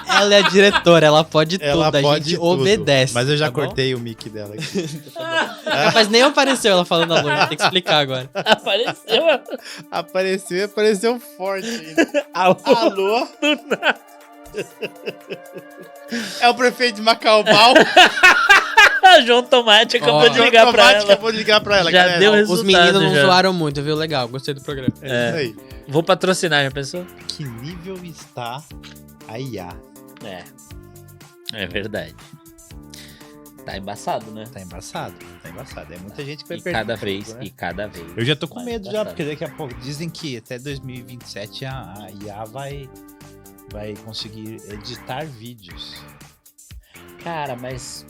Ela é a diretora, ela pode tudo, a gente obedece. Mas eu já tá cortei o mic dela aqui. Mas nem apareceu ela falando alô, tem que explicar agora. Apareceu forte ainda. Alô? É o prefeito de Macaubal. João Tomate acabou de ligar pra ela. Já deu resultado. Os meninos não zoaram muito, viu? Legal, gostei do programa. É isso aí. Vou patrocinar, já pensou? Que nível está a IA? É verdade. Tá embaçado, né? Tá embaçado. É muita gente que vai perder. Cada vez. Eu já tô com medo já, porque daqui a pouco dizem que até 2027 a IA vai conseguir editar vídeos. Cara, mas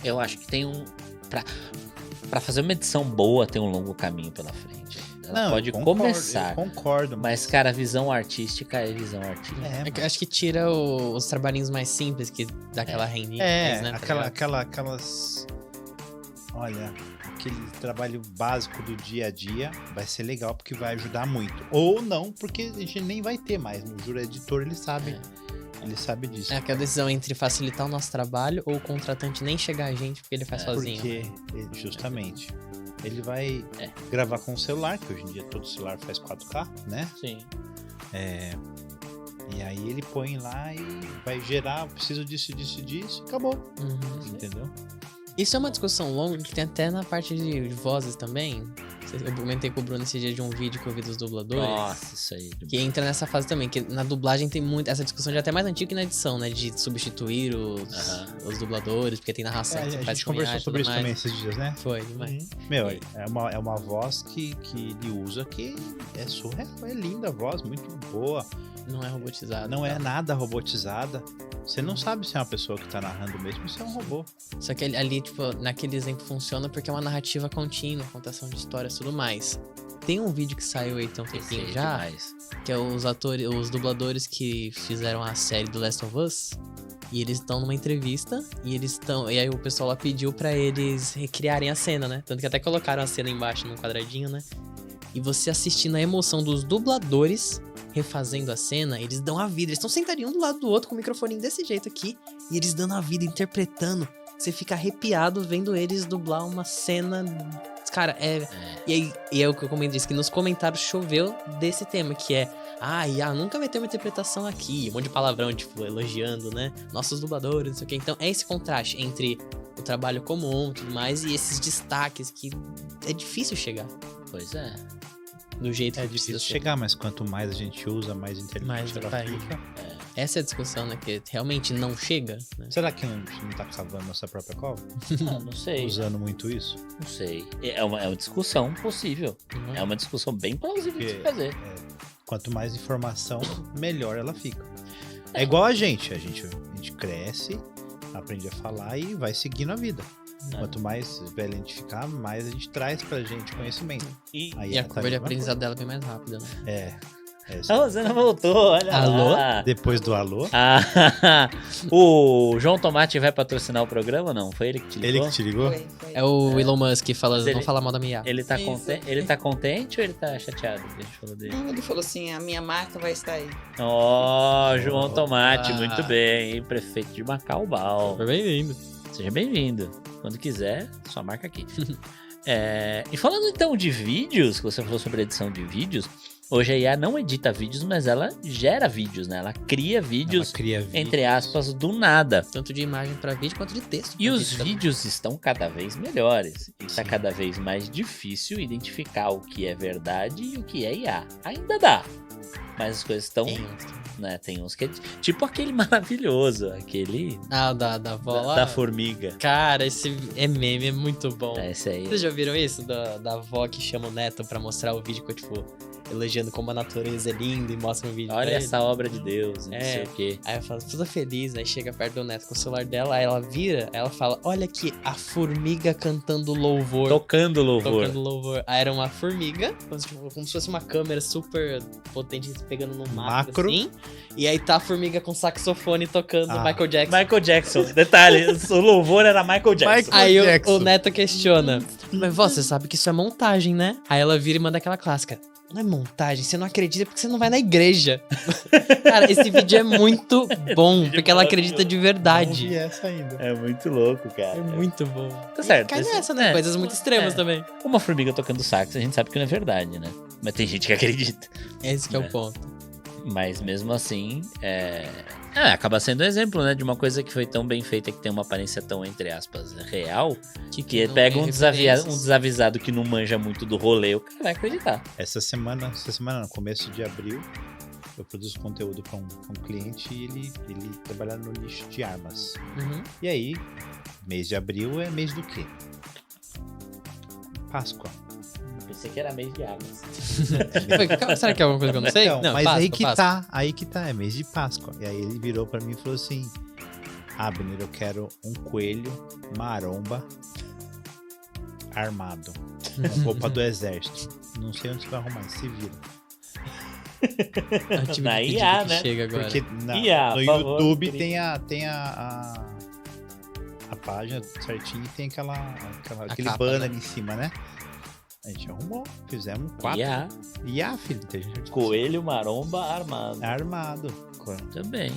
eu acho que tem pra fazer uma edição boa tem um longo caminho pela frente. Ela pode começar. Eu concordo. Mas, cara, a visão artística é visão artística. Acho que tira os trabalhinhos mais simples que dá aquela rendinha. Né? Aquelas... Olha, aquele trabalho básico do dia a dia vai ser legal porque vai ajudar muito. Ou não, porque a gente nem vai ter mais. No Jura Editor ele sabe disso. É aquela decisão entre facilitar o nosso trabalho ou o contratante nem chegar a gente porque ele faz sozinho. Porque, justamente, ele vai gravar com o celular, que hoje em dia todo celular faz 4K, né? Sim. E aí ele põe lá e vai gerar, preciso disso, acabou. Entendeu? Isso é uma discussão longa que tem até na parte de vozes também. Eu comentei com o Bruno esse dia de um vídeo que eu vi dos dubladores. Nossa, isso aí. Que entra nessa fase também, que na dublagem tem muito... Essa discussão já é até mais antiga que na edição, né? De substituir os dubladores, porque tem narração. A gente conversou sobre isso também esses dias, né? Foi, demais. Meu, é uma voz que ele usa que é surreal. É linda a voz, muito boa. Não é robotizada. Não é nada robotizada. Você não sabe se é uma pessoa que tá narrando mesmo ou se é um robô. Só que ali, tipo, naquele exemplo funciona porque é uma narrativa contínua, contação de histórias e tudo mais. Tem um vídeo que saiu aí tem um tempinho já, demais. Que é os dubladores que fizeram a série do Last of Us. E eles estão numa entrevista e aí o pessoal lá pediu pra eles recriarem a cena, né? Tanto que até colocaram a cena embaixo num quadradinho, né? E você assistindo a emoção dos dubladores refazendo a cena, eles dão a vida. Eles estão sentadinhos um do lado do outro com o microfone desse jeito aqui e eles dando a vida, interpretando. Você fica arrepiado vendo eles dublar uma cena. Cara, E é o que eu comentei, que nos comentários choveu desse tema, que é nunca vai ter uma interpretação aqui, um monte de palavrão, tipo, elogiando, né? Nossos dubladores, não sei o quê. Então é esse contraste entre o trabalho comum e tudo mais e esses destaques que é difícil chegar. Pois é. Do jeito que é difícil chegar, mas quanto mais a gente usa, mais inteligente ela fica. Essa é a discussão, né? Que realmente não chega. Né? Será que não tá cavando nossa própria cova? Não sei. Usando muito isso? Não sei. É uma discussão possível. Uhum. É uma discussão bem plausível de se fazer. Quanto mais informação, melhor ela fica. É igual a gente cresce, aprende a falar e vai seguindo a vida. Quanto mais velho a gente ficar, mais a gente traz pra gente conhecimento. E a curva de aprendizado dela é bem mais rápida, né? A Rosana voltou, olha alô? Lá. Depois do alô? O João Tomate vai patrocinar o programa ou não? Foi ele que te ligou? Ele que te ligou? Foi. É o Elon Musk que fala, não fala mal da minha. Ele tá contente ou ele tá chateado que a gente falou dele? Não, ele falou assim, a minha marca vai estar aí. João Tomate, muito bem. Prefeito de Macaubal. Bem-vindo. Seja bem-vindo. Quando quiser, só marca aqui. E falando então de vídeos, que você falou sobre edição de vídeos, hoje a IA não edita vídeos, mas ela gera vídeos, né? Ela cria vídeos, entre aspas, do nada. Tanto de imagem para vídeo quanto de texto. E os vídeos estão cada vez melhores. E está cada vez mais difícil identificar o que é verdade e o que é IA. Ainda dá. Mas as coisas estão... Tem uns que é tipo aquele maravilhoso, aquele... da avó lá? Da formiga. Cara, esse é meme, é muito bom. Esse aí. Vocês já viram isso? Da avó que chama o neto pra mostrar o vídeo que eu, tipo, elogiando como a natureza é linda e mostra um vídeo. Olha essa obra de Deus, não sei o quê. Aí ela fala, toda feliz, aí chega perto do neto com o celular dela, aí ela vira, aí ela fala, olha aqui, a formiga cantando louvor. Tocando louvor. Aí era uma formiga, como se fosse uma câmera super potente pegando no macro. Assim. E aí tá a formiga com saxofone tocando Michael Jackson. Michael Jackson. Detalhe, o louvor era Michael Jackson. Aí o neto questiona, mas você sabe que isso é montagem, né? Aí ela vira e manda aquela clássica. Não é montagem, você não acredita porque você não vai na igreja. Cara, esse vídeo é muito bom, porque ela acredita de verdade. Não vi essa ainda. É muito louco, cara. É muito bom. Tá certo. Cai nessa, né? Coisas muito extremas também. Uma formiga tocando sax, a gente sabe que não é verdade, né? Mas tem gente que acredita. Esse que é o ponto. Mas mesmo assim, acaba sendo um exemplo, né? De uma coisa que foi tão bem feita, que tem uma aparência tão, entre aspas, real, que pega um desavisado que não manja muito do rolê, o cara vai acreditar. Essa semana, no começo de abril, eu produzo conteúdo para um cliente e ele trabalha no nicho de armas. Uhum. E aí, mês de abril é mês do quê? Páscoa. Pensei que era mês de armas. Será que é alguma coisa que eu não sei? Não, mas Páscoa, aí que tá, é mês de Páscoa. E aí ele virou pra mim e falou assim, Abner, eu quero um coelho maromba armado, com roupa do exército. Não sei onde você vai arrumar, se vira. Na IA, né? Chega agora. Porque no YouTube tem a página certinho e tem aquele banner ali em cima, né? A gente arrumou, fizemos 4. IA, filho. coelho maromba armado. louco. Também.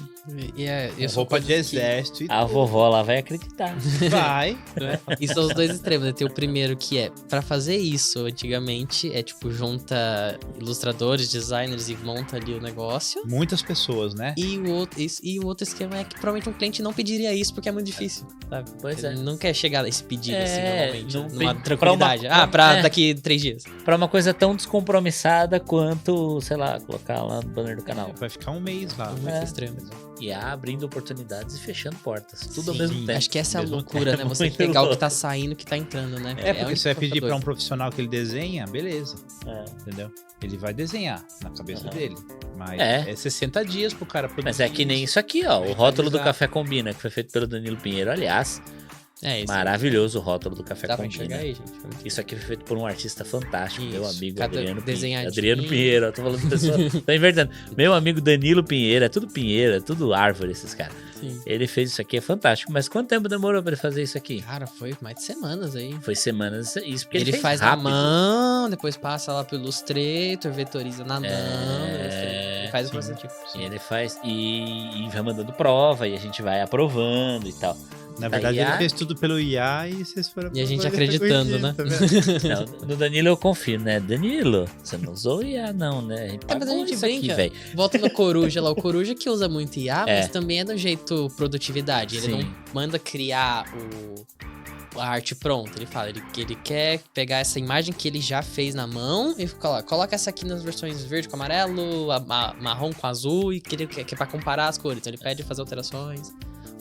Eu roupa de exército. A vovó lá vai acreditar. Vai. E são os dois extremos, né? Tem o primeiro que é, pra fazer isso, antigamente, é tipo, junta ilustradores, designers e monta ali o negócio. Muitas pessoas, né? E o outro esquema é que provavelmente um cliente não pediria isso porque é muito difícil, sabe? Pois Ele não quer chegar a esse pedido, assim, normalmente. não Numa tem- tranquilidade. Daqui 3 dias. Pra uma coisa tão descompromissada quanto, sei lá, colocar lá no banner do canal. Vai ficar um mês lá. Muito extremo. E abrindo oportunidades e fechando portas. Tudo ao Sim, mesmo tempo. acho que essa é a Mesmo loucura, né? Você Muito pegar o louco. que tá saindo e o que tá entrando, né? Porque onde você vai fica pedir pra doido. um profissional que ele desenha, beleza. É. Entendeu? Ele vai desenhar na cabeça dele. Mas É. é 60 dias pro cara produzir. Mas é que nem isso aqui, ó. O rótulo do Exato. Café Combina, que foi feito pelo Danilo Pinheiro. Aliás, É, isso. maravilhoso o rótulo do Café Dá pra Combina. enxergar aí, gente. Foi muito Isso aqui foi feito por um artista fantástico, meu Isso. amigo Cada Adriano Pinheiro. desenhadinho. Adriano Pinheiro, eu tô falando pessoa. Tô invertendo. Meu amigo Danilo Pinheiro, é tudo Pinheiro, é tudo árvore esses caras. Sim. Ele fez isso aqui, é fantástico. Mas quanto tempo demorou pra ele fazer isso aqui? Cara, foi mais de semanas aí. Foi semanas, isso porque ele, Ele fez faz rápido. na mão, depois passa lá pelo Illustrator, vetoriza na mão. Ele faz o sim. processo. E ele faz e vai mandando prova e a gente vai aprovando e tal. Na verdade, IA. ele fez tudo pelo IA e vocês foram... E a gente foram acreditando, né? tá vendo? Não, no Danilo eu confio, né? Danilo, você não usou o IA não, né? A gente mas a pagou gente isso aqui, brinca. velho. Volta no Coruja lá. O Coruja que usa muito IA, É. mas também é do jeito produtividade. Ele Sim. não manda criar a arte pronta. Ele fala, ele quer pegar essa imagem que ele já fez na mão e coloca essa aqui nas versões verde com amarelo, marrom com azul, e que é pra comparar as cores. Então ele pede fazer alterações.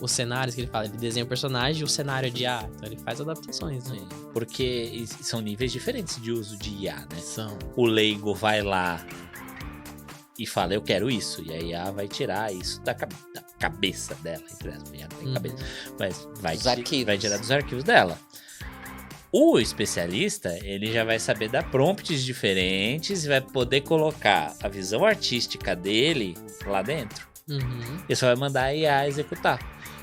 Os cenários que ele fala, ele desenha o personagem e o cenário é de IA. Então ele faz adaptações, né? Sim, porque são níveis diferentes de uso de IA, né? São. O leigo vai lá e fala, eu quero isso. E a IA vai tirar isso da cabeça dela. Entre aspas, a IA não tem cabeça. Mas vai tirar dos arquivos dela. O especialista, ele já vai saber dar prompts diferentes e vai poder colocar a visão artística dele lá dentro. Uhum. E só vai mandar a IA executar.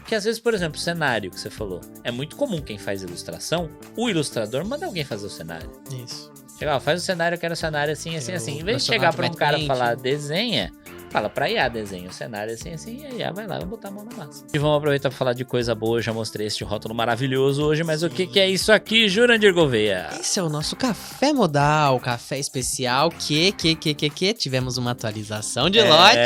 Que às vezes, por exemplo, o cenário que você falou. É muito comum quem faz ilustração, o ilustrador manda alguém fazer o cenário. Isso. Chega, ó, faz o cenário, eu quero o cenário assim, assim, É, assim. o Em vez de chegar pra um cara e personagem falar vai desenha, fala pra IA desenha o cenário assim, assim, e a IA vai lá e vai botar a mão na massa. E vamos aproveitar pra falar de coisa boa. Eu já mostrei este rótulo maravilhoso hoje, mas o que é isso aqui, Jurandir Gouveia? Esse é o nosso café modal, café especial que tivemos uma atualização de lote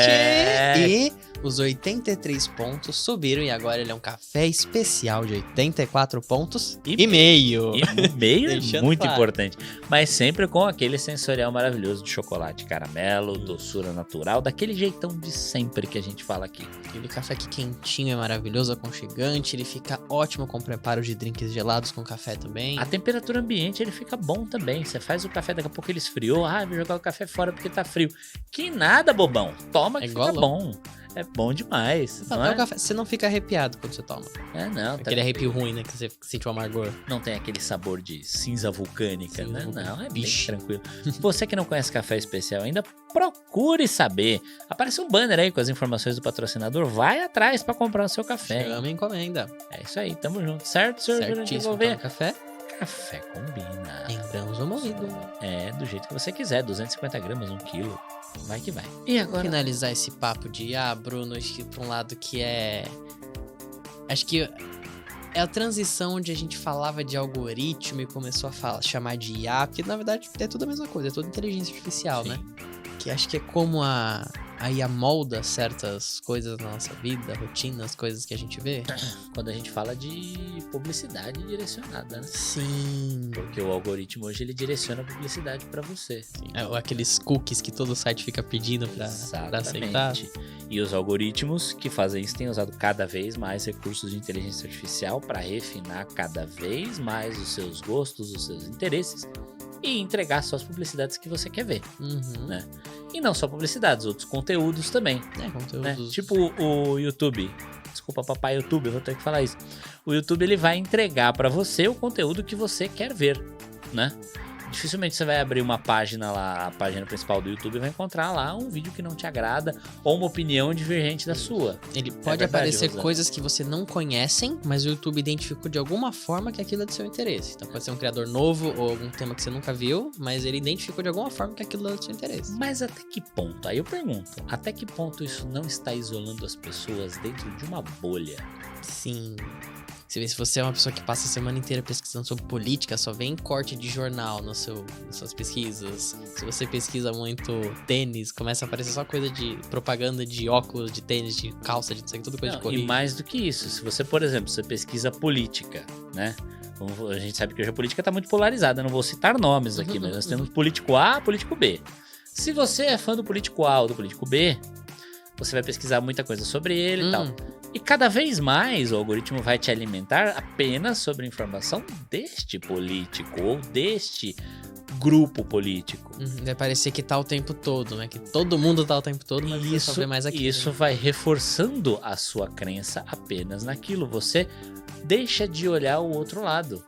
e os 83 pontos subiram e agora ele é um café especial de 84 pontos e meio. E meio é Deixando muito claro. importante, mas sempre com aquele sensorial maravilhoso de chocolate caramelo, doçura natural, daquele jeitão de sempre que a gente fala aqui. Aquele café aqui quentinho é maravilhoso, aconchegante, ele fica ótimo com preparo de drinks gelados com café também. A temperatura ambiente ele fica bom também. Você faz o café, daqui a pouco ele esfriou. Ah, vou jogar o café fora porque tá frio. Que nada, bobão. Toma que fica bom. É bom demais. Não é? O café, você não fica arrepiado quando você toma. É, não. Aquele arrepio ruim, né? Que você sente o amargor. Não tem aquele sabor de cinza vulcânica, né? Não, é bem Vixe. tranquilo. Você que não conhece café especial ainda, procure saber. Aparece um banner aí com as informações do patrocinador. Vai atrás pra comprar o seu café. Chama e encomenda. É isso aí, tamo junto. Certo, senhor Jurandir Certíssimo. Gouveia? Toma café Café combina. em grãos ou moído. É, do jeito que você quiser. 250 gramas, 1 quilo. Vai que vai. E agora? Finalizar esse papo de Bruno, acho que pra um lado que é. Acho que é a transição onde a gente falava de algoritmo e começou a chamar de IA, porque na verdade é tudo a mesma coisa, é tudo inteligência artificial, Sim. né? Que acho que é como a IA molda certas coisas na nossa vida, rotinas, coisas que a gente vê. Quando a gente fala de publicidade direcionada, né? Sim. Porque o algoritmo hoje ele direciona a publicidade pra você. Aqueles cookies que todo site fica pedindo pra aceitar. E os algoritmos que fazem isso têm usado cada vez mais recursos de inteligência artificial para refinar cada vez mais os seus gostos, os seus interesses e entregar só as publicidades que você quer ver, Uhum. né? E não só publicidades, outros conteúdos também, É, né? conteúdos. Tipo o YouTube. Desculpa, papai YouTube, eu vou ter que falar isso. O YouTube ele vai entregar para você o conteúdo que você quer ver, né? Dificilmente você vai abrir uma página lá, a página principal do YouTube, e vai encontrar lá um vídeo que não te agrada ou uma opinião divergente da sua. Ele pode aparecer coisas que você não conhecem, mas o YouTube identificou de alguma forma que aquilo é do seu interesse. Então pode ser um criador novo ou algum tema que você nunca viu, mas ele identificou de alguma forma que aquilo é do seu interesse. Mas até que ponto? Aí eu pergunto, até que ponto isso não está isolando as pessoas dentro de uma bolha? Sim. Se você é uma pessoa que passa a semana inteira pesquisando sobre política, só vem corte de jornal nas suas pesquisas. Se você pesquisa muito tênis, começa a aparecer só coisa de propaganda de óculos, de tênis, de calça, de não sei, tudo coisa de corrida. E mais do que isso, se você, por exemplo, você pesquisa política, né? A gente sabe que hoje a política está muito polarizada, não vou citar nomes aqui, mas nós temos político A, político B. Se você é fã do político A ou do político B, você vai pesquisar muita coisa sobre ele e tal. E cada vez mais o algoritmo vai te alimentar apenas sobre informação deste político ou deste grupo político. Vai parecer que tá o tempo todo, né? Que todo mundo tá o tempo todo, mas você só vê mais aquilo. Isso vai reforçando a sua crença apenas naquilo. Você deixa de olhar o outro lado.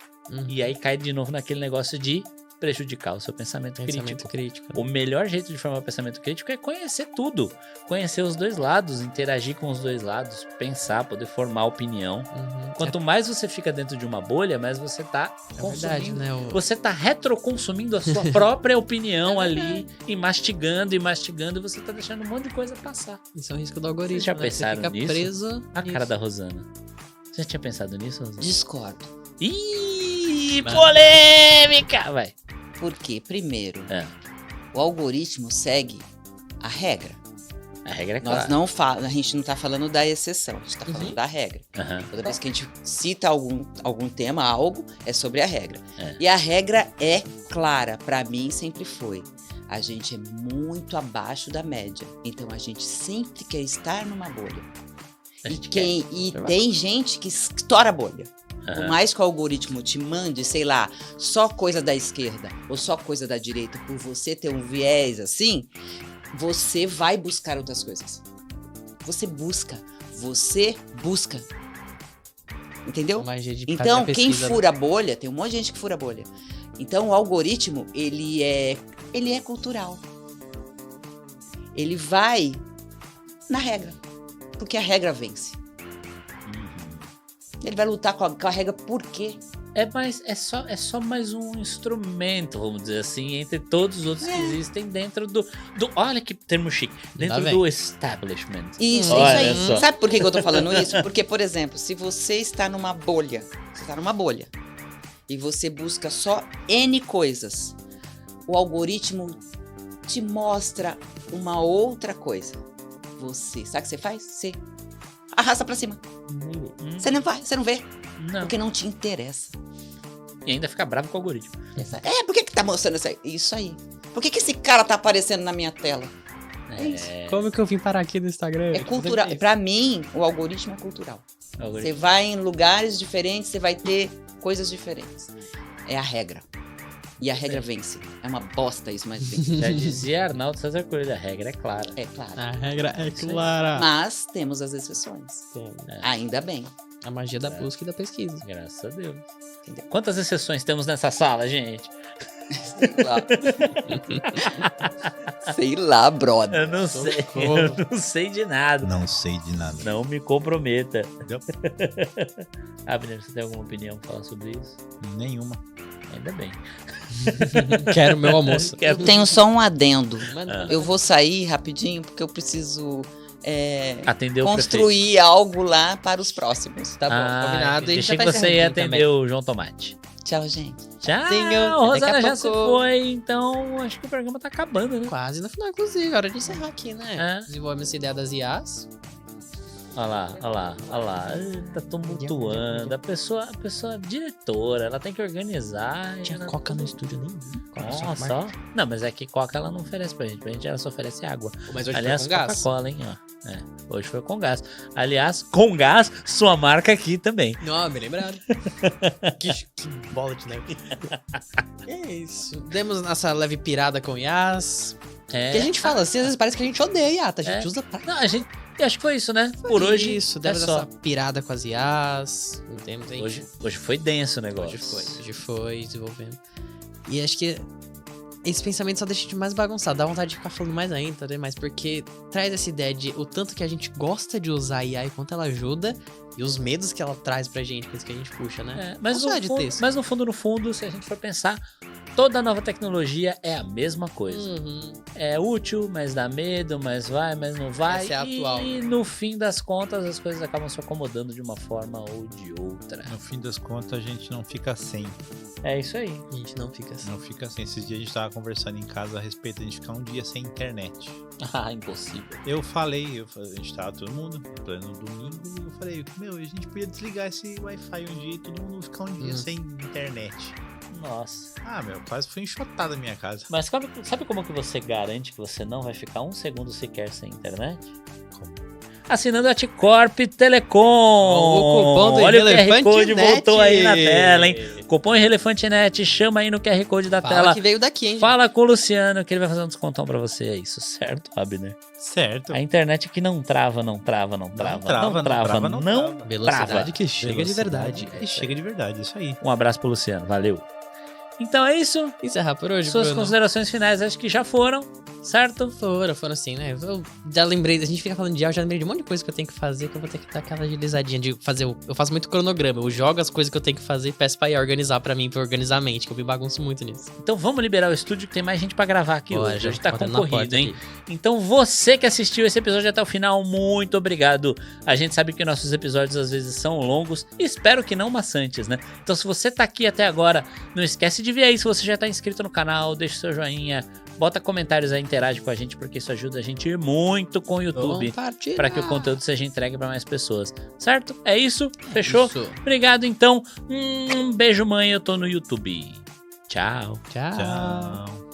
E aí cai de novo naquele negócio de prejudicar o seu pensamento crítico. O melhor jeito de formar o pensamento crítico é conhecer tudo. Conhecer os dois lados, interagir com os dois lados, pensar, poder formar opinião. Quanto mais você fica dentro de uma bolha, mais você tá consumindo. Verdade, né? Você tá retroconsumindo a sua própria opinião ali e mastigando, e você tá deixando um monte de coisa passar. Isso é um risco do algoritmo. Vocês já pensaram você fica nisso? Preso a cara da Rosana. Você já tinha pensado nisso, Rosana? Discordo. Ih, polêmica! Vai. Por quê? Primeiro, o algoritmo segue a regra. A regra é clara. A gente não tá falando da exceção, a gente tá falando da regra. Toda vez que a gente cita algum tema, algo, é sobre a regra. E a regra é clara, pra mim sempre foi. A gente é muito abaixo da média, então a gente sempre quer estar numa bolha. E tem gente que estoura a bolha. Por mais que o algoritmo te mande, sei lá, só coisa da esquerda ou só coisa da direita, por você ter um viés assim, você vai buscar outras coisas. Você busca. Entendeu? Então, quem fura a bolha, tem um monte de gente que fura a bolha. Então, o algoritmo, ele é cultural. Ele vai na regra, porque a regra vence. Ele vai lutar com a regra por quê? É só mais um instrumento, vamos dizer assim, entre todos os outros que existem dentro do olha que termo chique, dentro do establishment. Isso aí. Só. Sabe por que eu tô falando isso? Porque, por exemplo, se você está numa bolha, e você busca só N coisas, o algoritmo te mostra uma outra coisa. Sabe o que você faz? Você arrasta pra cima. Você não vê. Não. Porque não te interessa. E ainda fica bravo com o algoritmo. Por que tá mostrando isso aí? Por que esse cara tá aparecendo na minha tela? Como que eu vim parar aqui no Instagram? É cultural. Pra mim, o algoritmo é cultural. Você vai em lugares diferentes, você vai ter coisas diferentes. É a regra. E a regra vence. É uma bosta isso, mas vence. Já dizia Arnaldo César Coelho, a regra é clara. É clara. A regra é clara. Mas temos as exceções. Ainda bem. A magia da busca e da pesquisa. Graças a Deus. Entendeu? Quantas exceções temos nessa sala, gente? Sei lá, brother. Eu não sei de nada. Não sei de nada. Não me comprometa. Abner, você tem alguma opinião pra falar sobre isso? Nenhuma. Ainda bem. Quero meu almoço. Eu tenho só um adendo. Eu vou sair rapidinho porque eu preciso construir algo lá para os próximos. Tá bom, combinado. Deixei que você ia atender o João Tomate. Tchau, gente. Tchau. Rosana já se foi, então acho que o programa tá acabando, né? Quase no final, inclusive. Hora de encerrar aqui, né? Desenvolvemos essa ideia das IAs. Olha lá. Tá tumultuando. A pessoa diretora, ela tem que organizar. Tinha coca no estúdio nem. Nossa, não, mas é que coca ela não oferece pra gente ela só oferece água. Mas hoje aliás, foi com Coca-Cola, hein, ó. Hoje foi com gás. Aliás, com gás, sua marca aqui também. Não, me lembraram. que bola de neve. É isso. Demos nossa leve pirada com IAs. Que a gente fala assim, às vezes parece que a gente odeia IA, tá? A gente usa pra... Não, acho que foi isso, né? Por hoje, isso, deve essa pirada com as IAs. Não temos aí. Hoje foi denso o negócio. Hoje foi desenvolvendo. E acho que esse pensamento só deixa a gente mais bagunçado. Dá vontade de ficar falando mais ainda, né? Mas porque traz essa ideia de o tanto que a gente gosta de usar a IA e quanto ela ajuda e os medos que ela traz pra gente, coisa que a gente puxa, né? Mas no fundo, se a gente for pensar, toda nova tecnologia é a mesma coisa. É útil, mas dá medo, mas vai, mas não vai. Essa é a atual. E no fim das contas, as coisas acabam se acomodando de uma forma ou de outra. No fim das contas, a gente não fica sem. É isso aí. A gente não fica assim. Não fica sem. Esses dias a gente tava conversando em casa a respeito de a gente ficar um dia sem internet. Ah, impossível. Eu falei, a gente tava todo mundo, plano domingo, e eu falei, a gente podia desligar esse Wi-Fi um dia e todo mundo ficar um dia sem internet. Nossa. Quase foi enxotado a minha casa. Mas sabe como que você garante que você não vai ficar um segundo sequer sem internet? Como? Assinando a T-Corp Telecom. O cupom do Olha o QR Code Irrelefante voltou aí na tela, hein? Cupom Irrelefante Net, chama aí no QR Code da tela. Que veio daqui, hein? Fala com o Luciano que ele vai fazer um descontão pra você. É isso, certo, Abner? Certo. A internet que não trava. Velocidade que chega de verdade. E chega de verdade, isso aí. Um abraço pro Luciano, valeu. Então é isso. Encerrar por hoje, Suas Bruno. considerações finais acho que já foram, certo? Foram assim, né? Eu já lembrei, a gente fica falando de IA, eu já lembrei de um monte de coisa que eu tenho que fazer, que eu vou ter que dar aquela agilizadinha de fazer. Eu faço muito cronograma, eu jogo as coisas que eu tenho que fazer e peço pra IA organizar pra mim, pra organizar a mente, que eu me bagunço muito nisso. Então vamos liberar o estúdio que tem mais gente pra gravar aqui hoje. Hoje tá botando na concorrido, porta hein? aqui. Então você que assistiu esse episódio até o final, muito obrigado. A gente sabe que nossos episódios às vezes são longos, espero que não maçantes, né? Então se você tá aqui até agora, não esquece de ver aí se você já tá inscrito no canal, deixa o seu joinha, bota comentários aí, interage com a gente, porque isso ajuda a gente muito com o YouTube, para que o conteúdo seja entregue para mais pessoas, certo? É isso? Fechou? Isso. Obrigado, então. Um beijo, mãe, eu tô no YouTube. Tchau. Tchau. Tchau.